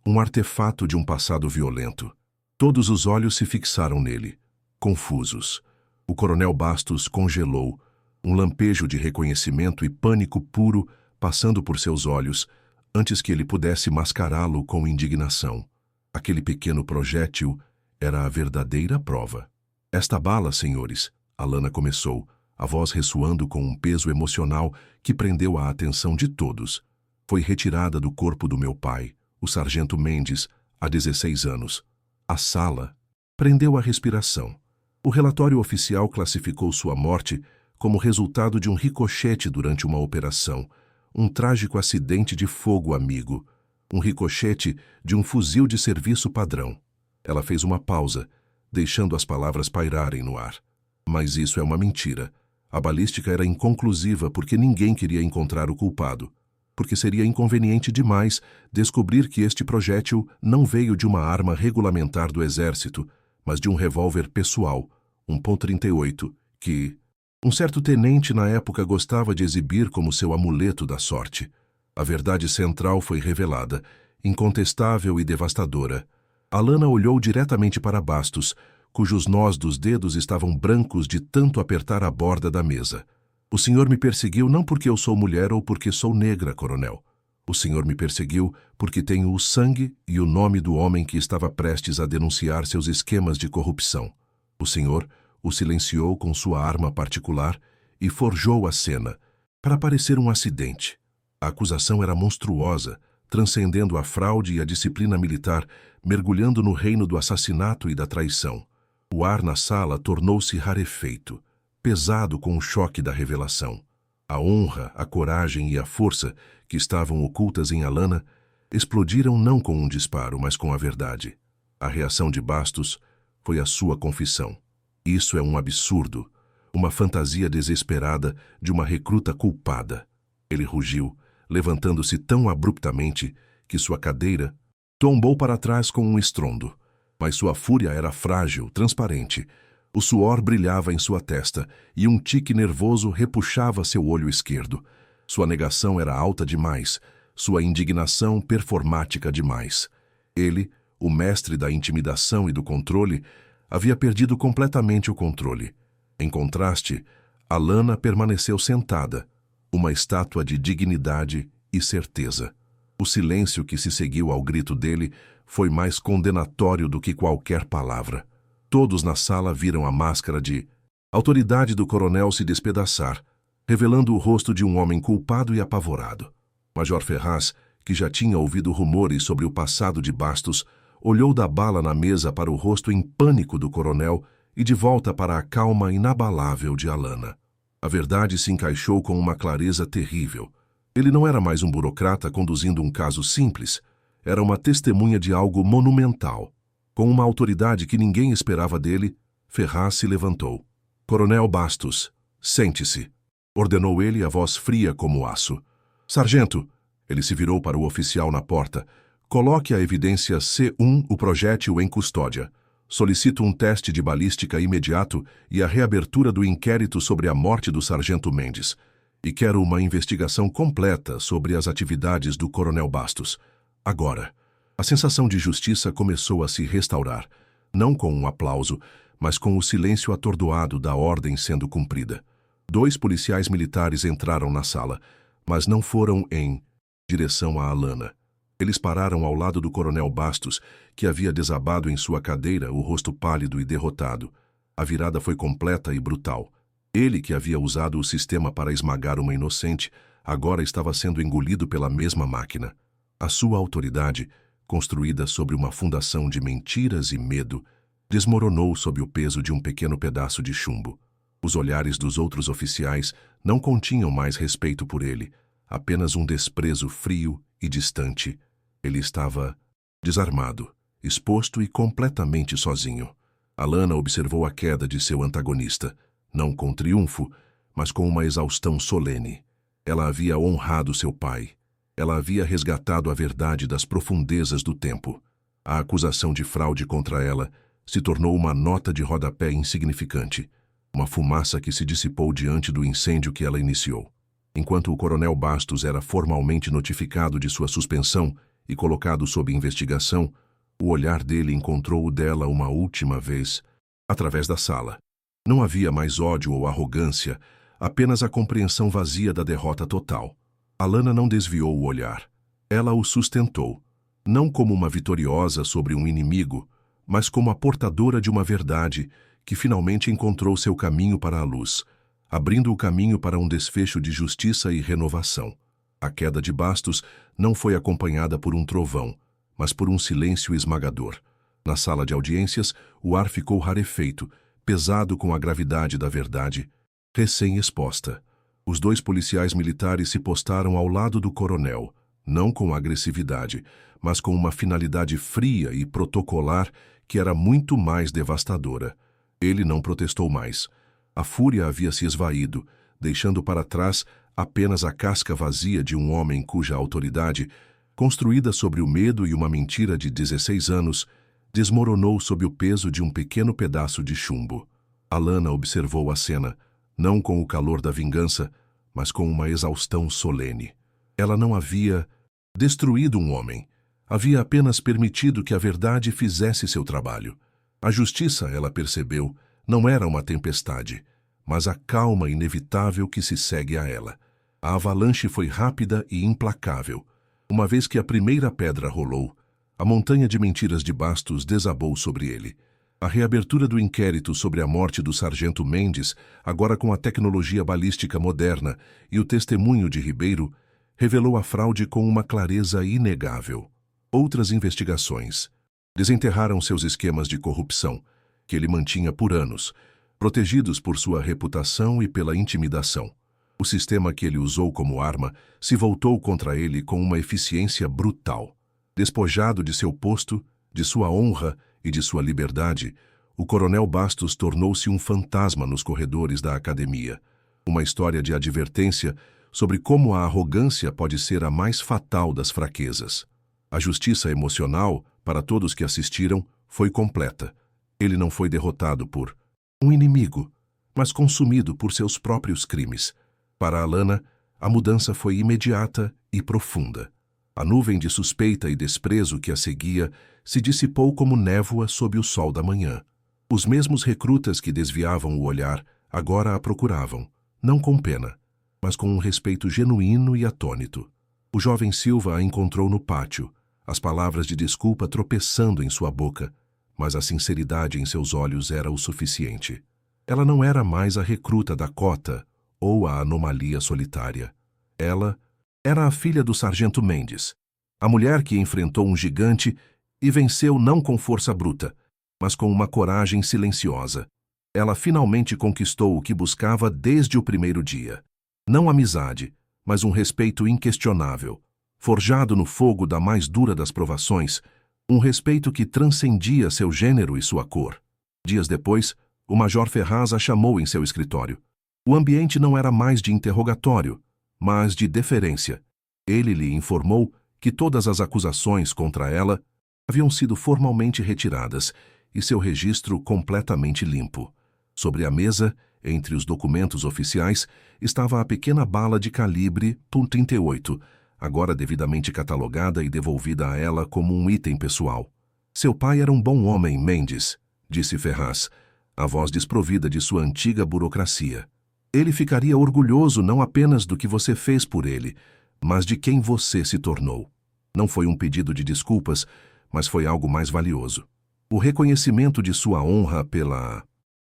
um artefato de um passado violento. Todos os olhos se fixaram nele, confusos. O coronel Bastos congelou, um lampejo de reconhecimento e pânico puro passando por seus olhos, antes que ele pudesse mascará-lo com indignação. Aquele pequeno projétil era a verdadeira prova. Esta bala, senhores, Alana começou, a voz ressoando com um peso emocional que prendeu a atenção de todos. Foi retirada do corpo do meu pai, o sargento Mendes, há 16 anos. A sala prendeu a respiração. O relatório oficial classificou sua morte como resultado de um ricochete durante uma operação, um trágico acidente de fogo amigo, um ricochete de um fuzil de serviço padrão. Ela fez uma pausa, deixando as palavras pairarem no ar. Mas isso é uma mentira. A balística era inconclusiva porque ninguém queria encontrar o culpado. Porque seria inconveniente demais descobrir que este projétil não veio de uma arma regulamentar do exército, mas de um revólver pessoal, um .38, que um certo tenente na época gostava de exibir como seu amuleto da sorte. A verdade central foi revelada, incontestável e devastadora. Alana olhou diretamente para Bastos, cujos nós dos dedos estavam brancos de tanto apertar a borda da mesa. O senhor me perseguiu não porque eu sou mulher ou porque sou negra, coronel. O senhor me perseguiu porque tenho o sangue e o nome do homem que estava prestes a denunciar seus esquemas de corrupção. O senhor o silenciou com sua arma particular e forjou a cena, para parecer um acidente. A acusação era monstruosa, transcendendo a fraude e a disciplina militar, mergulhando no reino do assassinato e da traição. O ar na sala tornou-se rarefeito, pesado com o choque da revelação. A honra, a coragem e a força que estavam ocultas em Alana explodiram não com um disparo, mas com a verdade. A reação de Bastos foi a sua confissão. Isso é um absurdo, uma fantasia desesperada de uma recruta culpada. Ele rugiu, levantando-se tão abruptamente que sua cadeira tombou para trás com um estrondo. Mas sua fúria era frágil, transparente. O suor brilhava em sua testa e um tique nervoso repuxava seu olho esquerdo. Sua negação era alta demais, sua indignação performática demais. Ele, o mestre da intimidação e do controle, havia perdido completamente o controle. Em contraste, Alana permaneceu sentada, uma estátua de dignidade e certeza. O silêncio que se seguiu ao grito dele foi mais condenatório do que qualquer palavra. Todos na sala viram a máscara de autoridade do coronel se despedaçar, revelando o rosto de um homem culpado e apavorado. Major Ferraz, que já tinha ouvido rumores sobre o passado de Bastos, olhou da bala na mesa para o rosto em pânico do coronel e de volta para a calma inabalável de Alana. A verdade se encaixou com uma clareza terrível. Ele não era mais um burocrata conduzindo um caso simples. Era uma testemunha de algo monumental. Com uma autoridade que ninguém esperava dele, Ferraz se levantou. Coronel Bastos, sente-se, ordenou ele, a voz fria como aço. Sargento, ele se virou para o oficial na porta. Coloque a evidência C1, o projétil, em custódia. Solicito um teste de balística imediato e a reabertura do inquérito sobre a morte do sargento Mendes. E quero uma investigação completa sobre as atividades do coronel Bastos. Agora. A sensação de justiça começou a se restaurar, não com um aplauso, mas com o silêncio atordoado da ordem sendo cumprida. 2 policiais militares entraram na sala, mas não foram em direção a Alana. Eles pararam ao lado do coronel Bastos, que havia desabado em sua cadeira, o rosto pálido e derrotado. A virada foi completa e brutal. Ele, que havia usado o sistema para esmagar uma inocente, agora estava sendo engolido pela mesma máquina. A sua autoridade, construída sobre uma fundação de mentiras e medo, desmoronou sob o peso de um pequeno pedaço de chumbo. Os olhares dos outros oficiais não continham mais respeito por ele, apenas um desprezo frio e distante. Ele estava desarmado, exposto e completamente sozinho. Alana observou a queda de seu antagonista, não com triunfo, mas com uma exaustão solene. Ela havia honrado seu pai. Ela havia resgatado a verdade das profundezas do tempo. A acusação de fraude contra ela se tornou uma nota de rodapé insignificante, uma fumaça que se dissipou diante do incêndio que ela iniciou. Enquanto o coronel Bastos era formalmente notificado de sua suspensão e colocado sob investigação, o olhar dele encontrou o dela uma última vez, através da sala. Não havia mais ódio ou arrogância, apenas a compreensão vazia da derrota total. Alana não desviou o olhar. Ela o sustentou, não como uma vitoriosa sobre um inimigo, mas como a portadora de uma verdade que finalmente encontrou seu caminho para a luz, abrindo o caminho para um desfecho de justiça e renovação. A queda de Bastos não foi acompanhada por um trovão, mas por um silêncio esmagador. Na sala de audiências, o ar ficou rarefeito, pesado com a gravidade da verdade, recém-exposta. Os dois policiais militares se postaram ao lado do coronel, não com agressividade, mas com uma finalidade fria e protocolar que era muito mais devastadora. Ele não protestou mais. A fúria havia se esvaído, deixando para trás apenas a casca vazia de um homem cuja autoridade, construída sobre o medo e uma mentira de 16 anos, desmoronou sob o peso de um pequeno pedaço de chumbo. Alana observou a cena, não com o calor da vingança, mas com uma exaustão solene. Ela não havia destruído um homem. Havia apenas permitido que a verdade fizesse seu trabalho. A justiça, ela percebeu, não era uma tempestade, mas a calma inevitável que se segue a ela. A avalanche foi rápida e implacável. Uma vez que a primeira pedra rolou, a montanha de mentiras de Bastos desabou sobre ele. A reabertura do inquérito sobre a morte do sargento Mendes, agora com a tecnologia balística moderna, e o testemunho de Ribeiro, revelou a fraude com uma clareza inegável. Outras investigações desenterraram seus esquemas de corrupção, que ele mantinha por anos, protegidos por sua reputação e pela intimidação. O sistema que ele usou como arma se voltou contra ele com uma eficiência brutal. Despojado de seu posto, de sua honra e de sua liberdade, o coronel Bastos tornou-se um fantasma nos corredores da academia. Uma história de advertência sobre como a arrogância pode ser a mais fatal das fraquezas. A justiça emocional, para todos que assistiram, foi completa. Ele não foi derrotado por um inimigo, mas consumido por seus próprios crimes. Para Alana, a mudança foi imediata e profunda. A nuvem de suspeita e desprezo que a seguia se dissipou como névoa sob o sol da manhã. Os mesmos recrutas que desviavam o olhar agora a procuravam, não com pena, mas com um respeito genuíno e atônito. O jovem Silva a encontrou no pátio, as palavras de desculpa tropeçando em sua boca, mas a sinceridade em seus olhos era o suficiente. Ela não era mais a recruta da cota ou a anomalia solitária. Ela era a filha do sargento Mendes, a mulher que enfrentou um gigante e venceu não com força bruta, mas com uma coragem silenciosa. Ela finalmente conquistou o que buscava desde o primeiro dia. Não amizade, mas um respeito inquestionável, forjado no fogo da mais dura das provações, um respeito que transcendia seu gênero e sua cor. Dias depois, o Major Ferraz a chamou em seu escritório. O ambiente não era mais de interrogatório, mas de deferência. Ele lhe informou que todas as acusações contra ela haviam sido formalmente retiradas e seu registro completamente limpo. Sobre a mesa, entre os documentos oficiais, estava a pequena bala de calibre .38, agora devidamente catalogada e devolvida a ela como um item pessoal. Seu pai era um bom homem, Mendes, disse Ferraz, a voz desprovida de sua antiga burocracia. Ele ficaria orgulhoso não apenas do que você fez por ele, mas de quem você se tornou. Não foi um pedido de desculpas, mas foi algo mais valioso. O reconhecimento de sua honra pela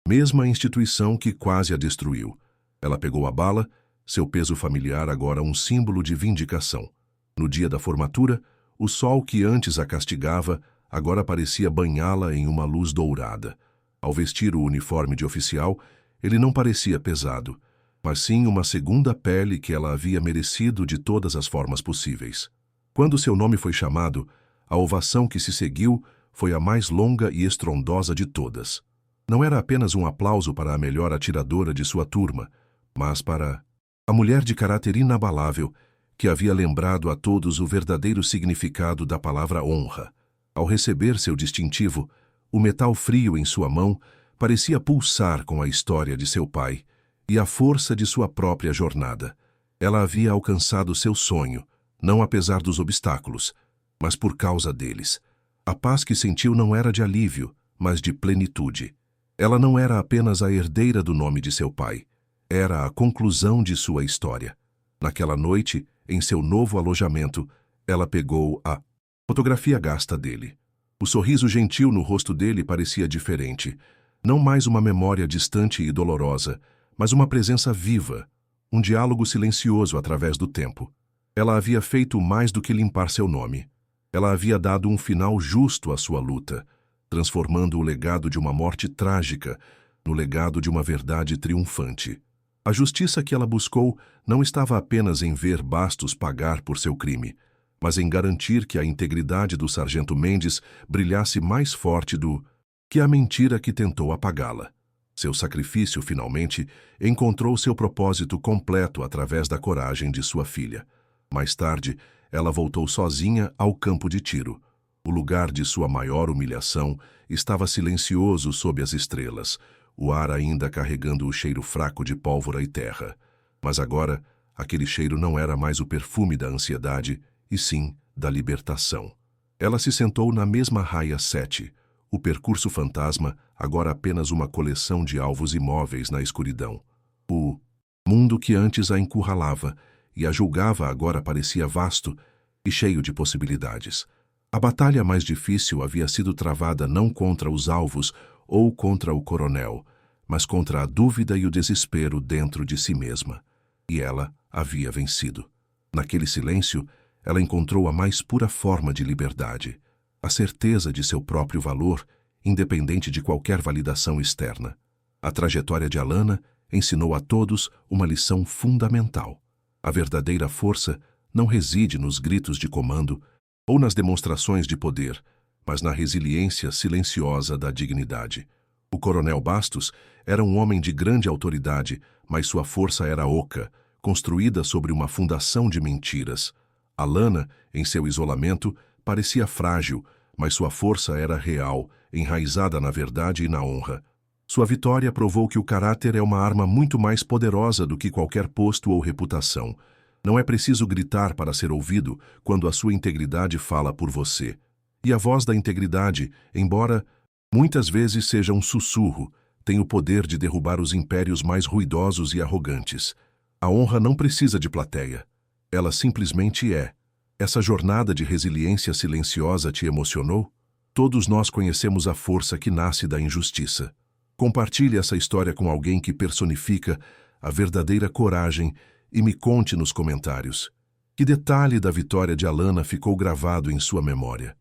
mesma instituição que quase a destruiu. Ela pegou a bala, seu peso familiar agora um símbolo de vindicação. No dia da formatura, o sol que antes a castigava agora parecia banhá-la em uma luz dourada. Ao vestir o uniforme de oficial, ele não parecia pesado, mas sim uma segunda pele que ela havia merecido de todas as formas possíveis. Quando seu nome foi chamado, a ovação que se seguiu foi a mais longa e estrondosa de todas. Não era apenas um aplauso para a melhor atiradora de sua turma, mas para a mulher de caráter inabalável que havia lembrado a todos o verdadeiro significado da palavra honra. Ao receber seu distintivo, o metal frio em sua mão parecia pulsar com a história de seu pai e a força de sua própria jornada. Ela havia alcançado seu sonho, não apesar dos obstáculos, mas por causa deles. A paz que sentiu não era de alívio, mas de plenitude. Ela não era apenas a herdeira do nome de seu pai, era a conclusão de sua história. Naquela noite, em seu novo alojamento, ela pegou a fotografia gasta dele. O sorriso gentil no rosto dele parecia diferente. Não mais uma memória distante e dolorosa, mas uma presença viva, um diálogo silencioso através do tempo. Ela havia feito mais do que limpar seu nome. Ela havia dado um final justo à sua luta, transformando o legado de uma morte trágica no legado de uma verdade triunfante. A justiça que ela buscou não estava apenas em ver Bastos pagar por seu crime, mas em garantir que a integridade do sargento Mendes brilhasse mais forte do que a mentira que tentou apagá-la. Seu sacrifício, finalmente, encontrou seu propósito completo através da coragem de sua filha. Mais tarde, ela voltou sozinha ao campo de tiro. O lugar de sua maior humilhação estava silencioso sob as estrelas, o ar ainda carregando o cheiro fraco de pólvora e terra. Mas agora, aquele cheiro não era mais o perfume da ansiedade, e sim da libertação. Ela se sentou na mesma raia 7, o percurso fantasma, agora apenas uma coleção de alvos imóveis na escuridão. O mundo que antes a encurralava e a julgava agora parecia vasto e cheio de possibilidades. A batalha mais difícil havia sido travada não contra os alvos ou contra o coronel, mas contra a dúvida e o desespero dentro de si mesma. E ela havia vencido. Naquele silêncio, ela encontrou a mais pura forma de liberdade, a certeza de seu próprio valor, independente de qualquer validação externa. A trajetória de Alana ensinou a todos uma lição fundamental. A verdadeira força não reside nos gritos de comando ou nas demonstrações de poder, mas na resiliência silenciosa da dignidade. O coronel Bastos era um homem de grande autoridade, mas sua força era oca, construída sobre uma fundação de mentiras. Alana, em seu isolamento, parecia frágil, mas sua força era real, enraizada na verdade e na honra. Sua vitória provou que o caráter é uma arma muito mais poderosa do que qualquer posto ou reputação. Não é preciso gritar para ser ouvido quando a sua integridade fala por você. E a voz da integridade, embora muitas vezes seja um sussurro, tem o poder de derrubar os impérios mais ruidosos e arrogantes. A honra não precisa de plateia. Ela simplesmente é. Essa jornada de resiliência silenciosa te emocionou? Todos nós conhecemos a força que nasce da injustiça. Compartilhe essa história com alguém que personifica a verdadeira coragem e me conte nos comentários. Que detalhe da vitória de Alana ficou gravado em sua memória?